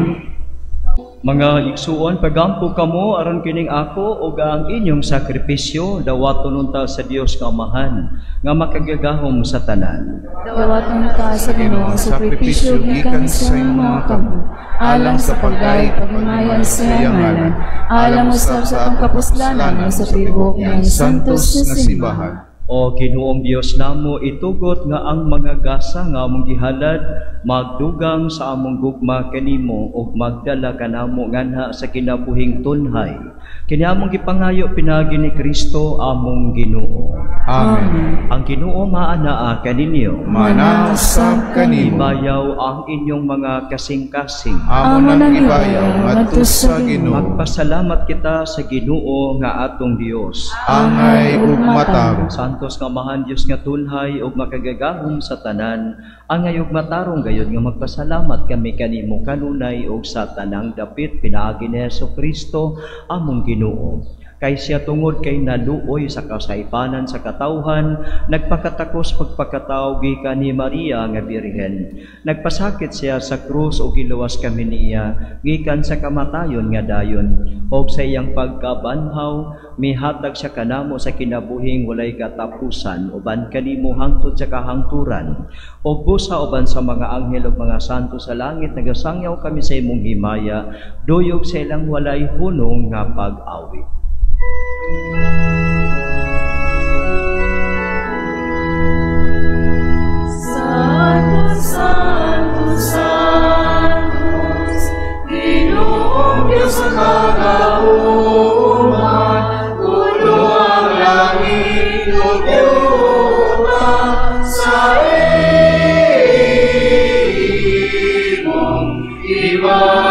Mga igsuon, pagampo kamo aron kining ako ug ang inyong sakripisyo dawaton unta sa Dios nga Amahan nga makagagahom sa tanan. Dawaton ta sa Ginoo ang sakripisyo gikan sa imong mga kamot, alang sa pagdayeg paghunayan sa iyang ngalan, alang usab sa atong kapuslanan nga sa tibok ng santos nga simbahan. O Ginoong Dios namo, itugot nga ang mga gasa nga among gihalad magdugang sa among gugma kanimo ug magdala kanamo nganha sa kinabuhing tunhay. Kini among gipangayo pinagi ni Kristo among Ginoo. Amen. Ang Ginoo maanaa kaninyo, Manasab kanimo. Ibayaw ang inyong mga kasing-kasing. Amo nang ibayaw ngadto sa Ginoo. Magpasalamat kita sa Ginoo nga atong Dios. Angay ug matarong. Santos nga Amahan Dios nga tunhay ug makagagahom sa tanan, angay ug matarong gayud nga magpasalamat kami kanimo kanunay ug sa tanang dapit pinaagi ni Jesucristo among Ginoo. Kay siya tungod kay naluoy sa kasaypanan sa katawhan, nagpakatakos pagpakatao gikan ni Maria nga Birhen. Nagpasakit siya sa krus ug giluwas kami niya gikan sa kamatayon nga dayon. Og sa iyang pagkabanhaw, mihatag siya kanamo sa kinabuhing walay katapusan uban kanimo hangtod sa kahangturan. Og busa uban sa mga anghel ug mga santo sa langit nagasangyaw kami sa imong himaya, duyog sa ilang walay hunong nga pag-awit. Santos, Santos, Santos, Ginoong Diyos sa kalauman, puno ang langit ug lupa sa imong iba.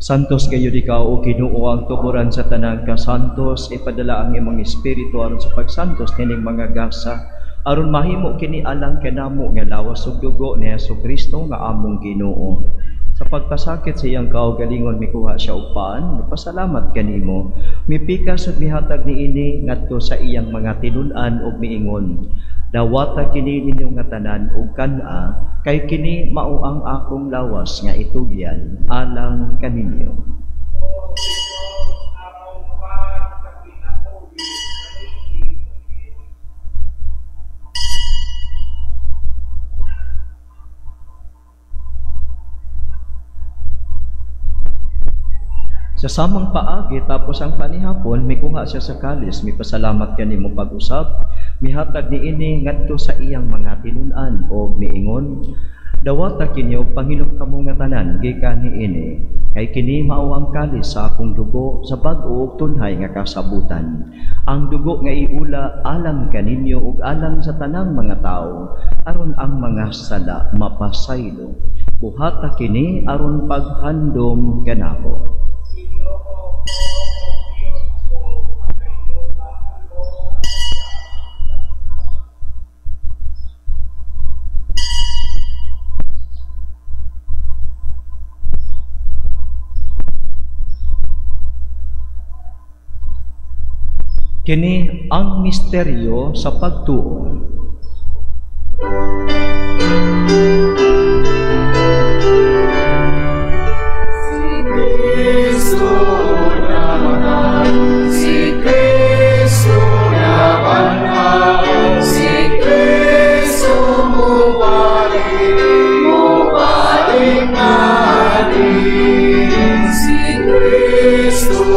Santos kayo ikaw o Ginoo ang tuburan sa tanang kasantos, ipadala ang imong espiritu aron sa pagsantos nining mga gasa, aron mahimo kini alang kanamo nga lawas ug dugo ni Jesucristo nga among Ginoo. Sa pagpasakit sa iyang kaugalingon mikuha siya upan, mipasalamat kanimo. Mipikas ug mihatag niini ngadto sa iyang mga tinun-an ug miingon. Dawata kini ninyo nga tanan ug kana, kay kini mao ang akong lawas nga itugyan alang kaninyo. Sa samang paagi tapos ang panihapon mikuha siya sa kalis, mipasalamat kanimo pag-usab, mihatag niini ngadto sa iyang mga tinun-an og miingon, dawata kini og Panginoon kamo nga tanan gikan niini, kay kini mao ang kalis sa akong dugo sa bag-o ug tunhay nga kasabutan. Ang dugo nga iula alang kaninyo ug alang sa tanang mga tawo aron ang mga sala mapasaylo. Buhata kini aron paghandom kanako. Kini ang misteryo sa pagtuo. Si Kristo namatay, si Kristo nabanhaw, si Kristo mubalik natin. Si Kristo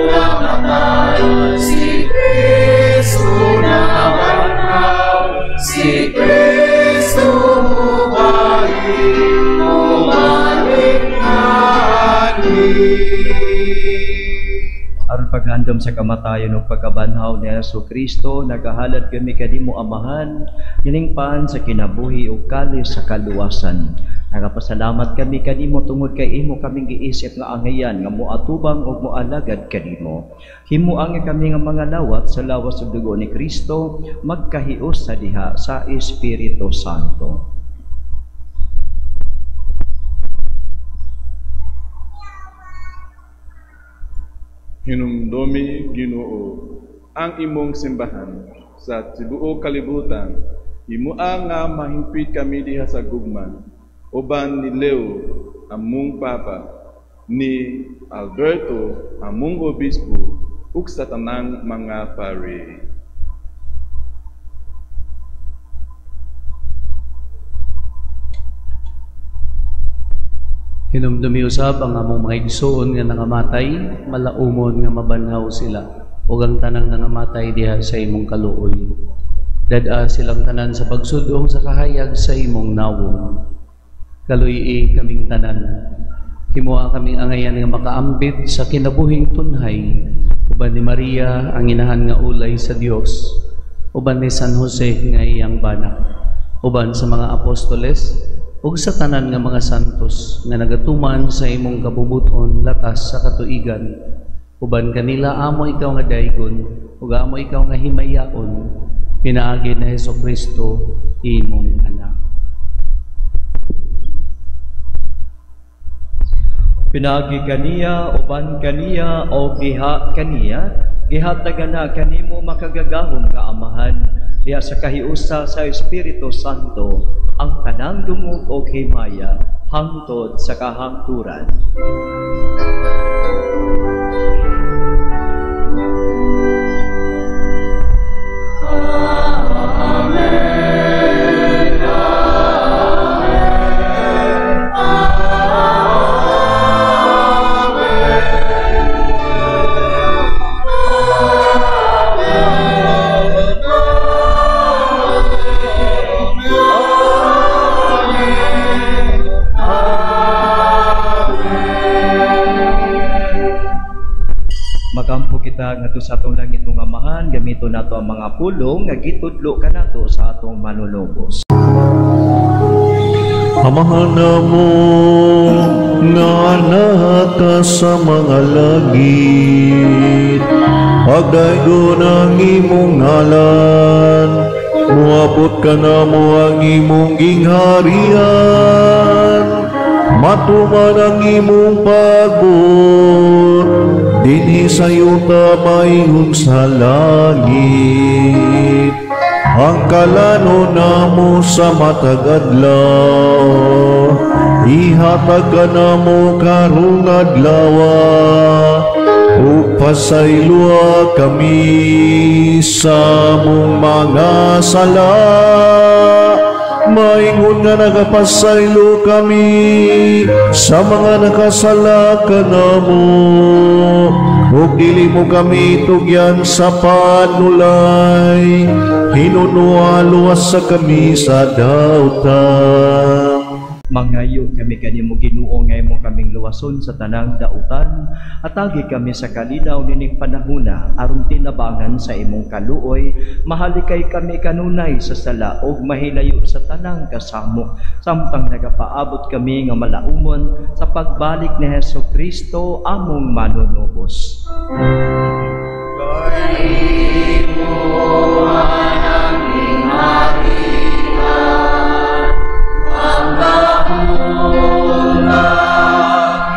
namatay, si Kristo nabanhaw, si Kristo mubalik natin. Aron paghandom sa kamatayon ug pagkabanhaw ni Jesucristo, nagahalad kami kanimo Amahan, hiningpan sa kinabuhi ug kalis sa kaluwasan. Nagapasalamat kami kanimo tungod kay imo kaming giisip nga angayan nga moatubang ug moalagad kanimo. Himuang kami nga mga lawat sa lawas ug dugo ni Kristo, magkahios sa diha sa Espiritu Santo. Hinumdomi, Ginoo, ang imong simbahan sa tibuok kalibutan. Himuang nga mahimpit kami diha sa gugman. Uban ni Leo, among Papa, ni Alberto, among Obispo, ug sa tanang mga pari. Hinumdumi usab ang among mga igsoon nga nangamatay, malaumon nga mabanhaw sila, ug ang tanang nangamatay diha sa imong kaluoy. Dad-a silang tanan sa pagsudong sa kahayag sa imong nawong. Kaluy kaming tanan. Himuha kaming angayan nga makaambit sa kinabuhing tunhay, uban ni Maria ang inahan nga ulay sa Dios, uban ni San Jose nga iyang bana, uban sa mga apostoles, ug sa tanan nga mga santos nga nagatuman sa imong kabubuton latas sa katuigan, uban kanila amo ikaw nga daygon, ug amo ikaw nga himayaon, pinaagi na Jesucristo imong anak. Pinagi kaniya, uban kaniya, o giha kaniya, gihatagan na kanimo makagagahom nga Amahan, diha sa kahiusa sa Espiritu Santo, ang tanang dungog o himaya, hangtod sa kahangturan. Magampo kita ngadto sa atong langit nga Amahan, gamito nato ang mga pulong nga gitudlo kanato sa atong manunubos. Amahan namo nga naka sa mga langit, pagdaygon ang imong ngalan, muabot ka namo ang imong gingharian, matuman ang imong pagbot, dinhi sa yuta maingon sa langit. Ang kalano namo sa matag adlaw, ihatag ka namo karong adlawa, ug pasaylua kami sa mong mga sala. Maingon nga nagapasaylo kami sa mga nakasala kanamo, ug dili mo kami tugyan sa panulay, hinunualuwas sa kami sa dautan. Mangayo kami kanimo Ginoo nga imo kaming luwason sa tanang dautan, atagi kami sa kalinaw nining panahona aron tinabangan sa imong kaluoy. Mahalikay kami kanunay sa sala ug mahilayo sa tanang kasamo, samtang nagapaabot kami nga malaumon sa pagbalik ni Hesukristo among manunubos. Kay mo aming harian, ang gahong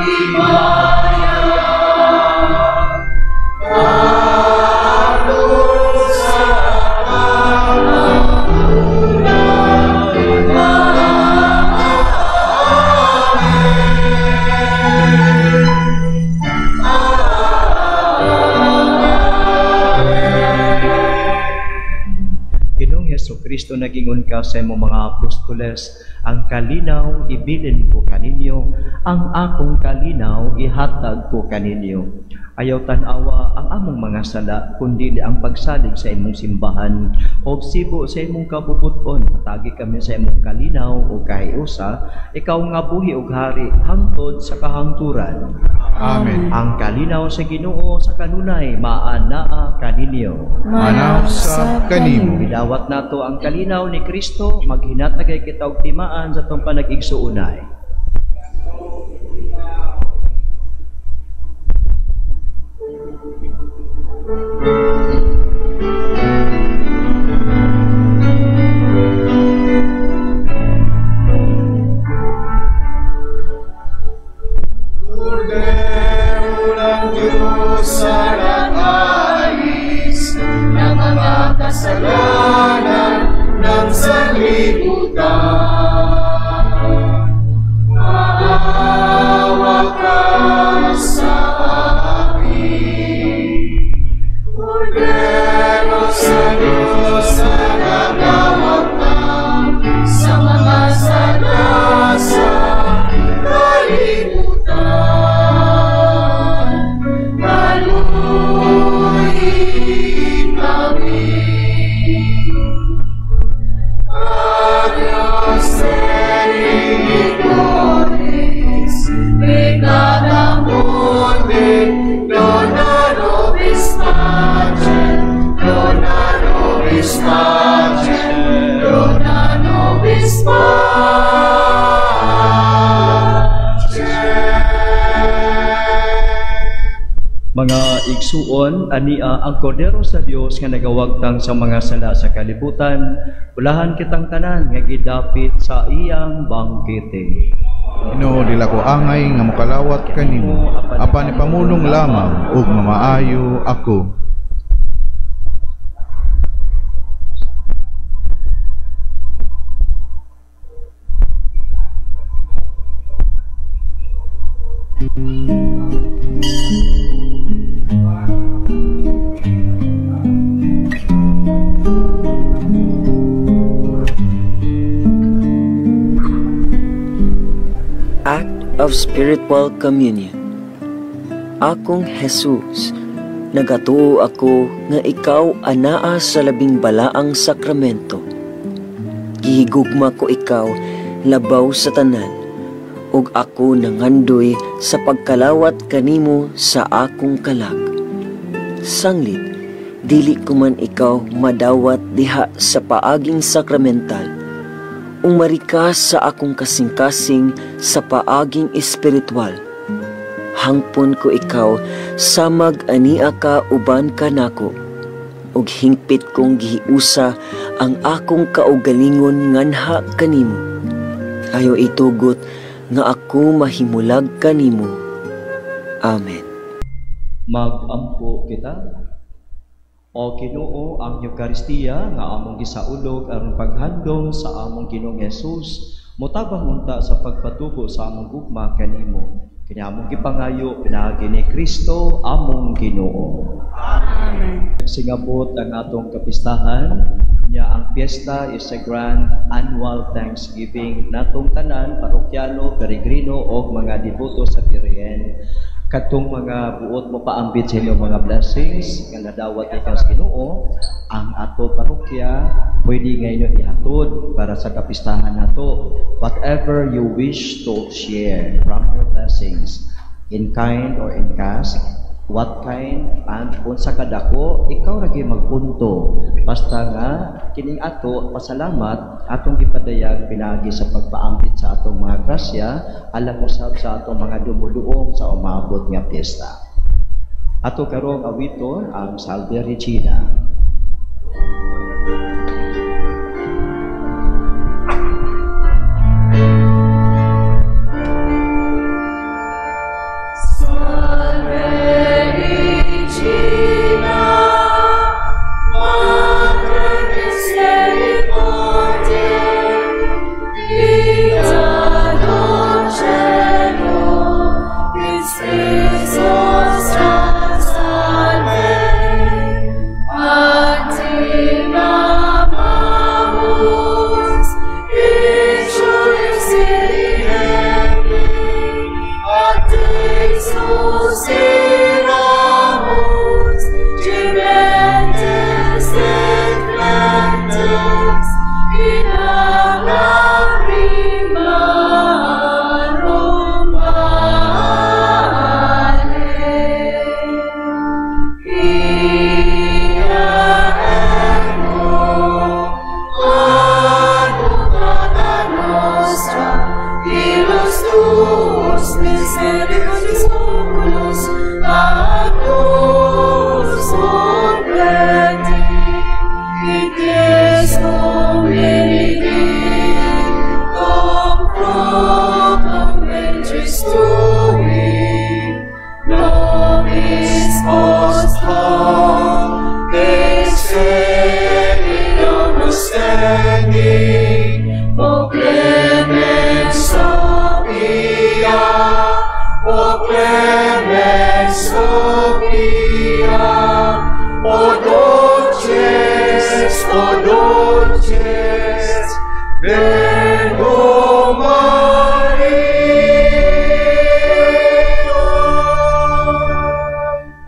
himaya, aron sa Kristo nagingon ka sa imong mga apostoles, ang kalinaw ibilin ko kaninyo, ang akong kalinaw ihatag ko kaninyo. Ayaw tanawa ang among mga sala, kundi ang pagsalig sa imong simbahan, o sibo sa imong kabubuton. Matagi kami sa imong kalinaw o kahiusa, ikaw nga buhi ug hari hangtod sa kahangturan. Amen. Ang kalinaw sa Ginoo sa kanunay maanaa kaninyo. Manaw sa kanimo. Bidawat nato ang kalinaw ni Kristo, maghinatagay kita og timaan sa tong panag-igsuunay. Kordero ng Diyos sa nag-alis ng mga kasalanan ng sanlibutan. Maawa ka sa amin. Kordero sa Diyos sa nagawagtang sa mga sala sa kalibutan. Paluin kami. Adios Serigitones, Picadamonte, Dona Nobis Pacem, Dona Nobis Pacem, Dona Nobis Mga igsuon, ania ang kordero sa Dios nga nagawagtang sa mga sala sa kalibutan, ulahan kitang tanan nga gidapit sa iyang bangkete. Ginoo dila ko angay nga mokalawat kanimo, apan ipamulong lamang ug mamaayo ako. Act of Spiritual Communion. Akong Jesus, nagatuo ako nga ikaw anaa sa labing balaang sakramento. Gihigugma ko ikaw labaw sa tanan, ug ako nangandoy sa pagkalawat kanimo sa akong kalag. Sanglit, dili ko man ikaw madawat diha sa paaging sakramental, umarika sa akong kasing-kasing sa paaging espiritual. Hangpon ko ikaw samag ania ka uban kanako, ug hingpit kong gihiusa ang akong kaugalingon nganha kanimo. Ayo itugot nga ako mahimulag kanimo. Amen. Mag-ampo kita. O Ginoo, ang Eucharistia nga among gisaulog aron paghandom sa among Ginoong Hesus, mutabang unta sa pagpatubo sa among gugma kanimo. Kini among gipangayo pinaagi ni Kristo among Ginoo. Amen. Singabot ang atong kapistahan niya. Ang fiesta is a grand annual thanksgiving natong tanan, parokyano, peregrino o mga devoto sa Pirien. Katong mga buot mo paambit sa inyong mga blessings nga nadawat ni sa Ginoo, ang ato parokya pwede ngayon ihatod para sa kapistahan nato. Whatever you wish to share from your blessings, in kind or in cash, what kind and kung sa kadako, ikaw lagi magpunto. Basta nga kining ato pasalamat atong gipadayag pinagi sa pagpaambit sa atong mga grasya alang usab sa atong mga dumuluong sa umabot nga piyesta. Ato karong awiton ang Salve Regina.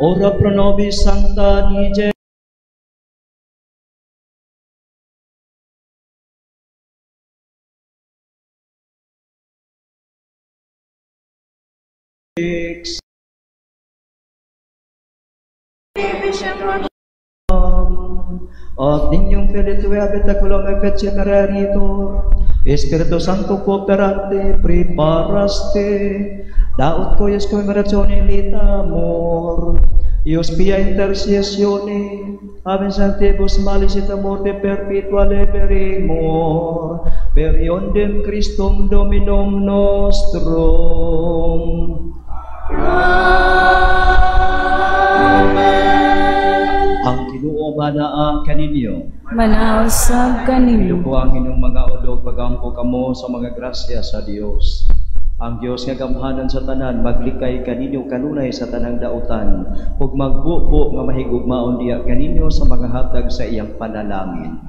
Ora pro nobis Sancta Dei At ninyong Filito habitaculum efecemeraritor, Espiritu Santo cooperante preparaste, daot ko ius commemoratione lita amor, ius pia intercessione, amen sanctibus malis et morte perpetua liberemur, per iondem Christum Dominum nostrum. Ang Ginoo manaa kaninyo. Manausab kaninyo. Ilubo ang inyong mga ulog pagampo kamo sa mga grasya sa Dios. Ang Dios nga gamhanan sa tanan maglikay kaninyo kanunay sa tanang dautan ug magbuo nga mahigugmaon diya kaninyo sa mga hatag sa iyang panalangin.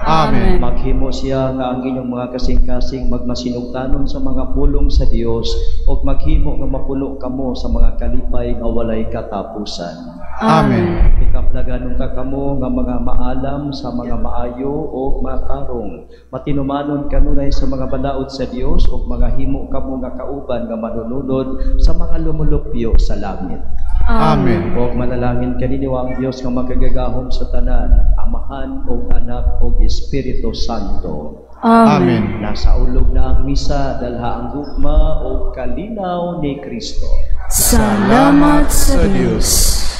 Amen. Maghimo siya nga ang inyong mga kasing-kasing magmasinugtanon sa mga pulong sa Dios ug maghimo nga mapuno kamo sa mga kalipay nga walay katapusan. Amen. Ikaplagan ta kamo nga mga maalam sa mga maayo o matarong. Matinumanon kanunay sa mga balaod sa Dios ug mga himo kamo nga kauban nga manununod sa mga lumulupyo sa langit. Amen. O manalangin kaninyo ang Dios nga magkagagahom sa tanan, Amahan o Anak o Espiritu Santo. Amen. Nasa ulog na ang misa, dalha ang gugma o kalinaw ni Kristo. Salamat sa Diyos.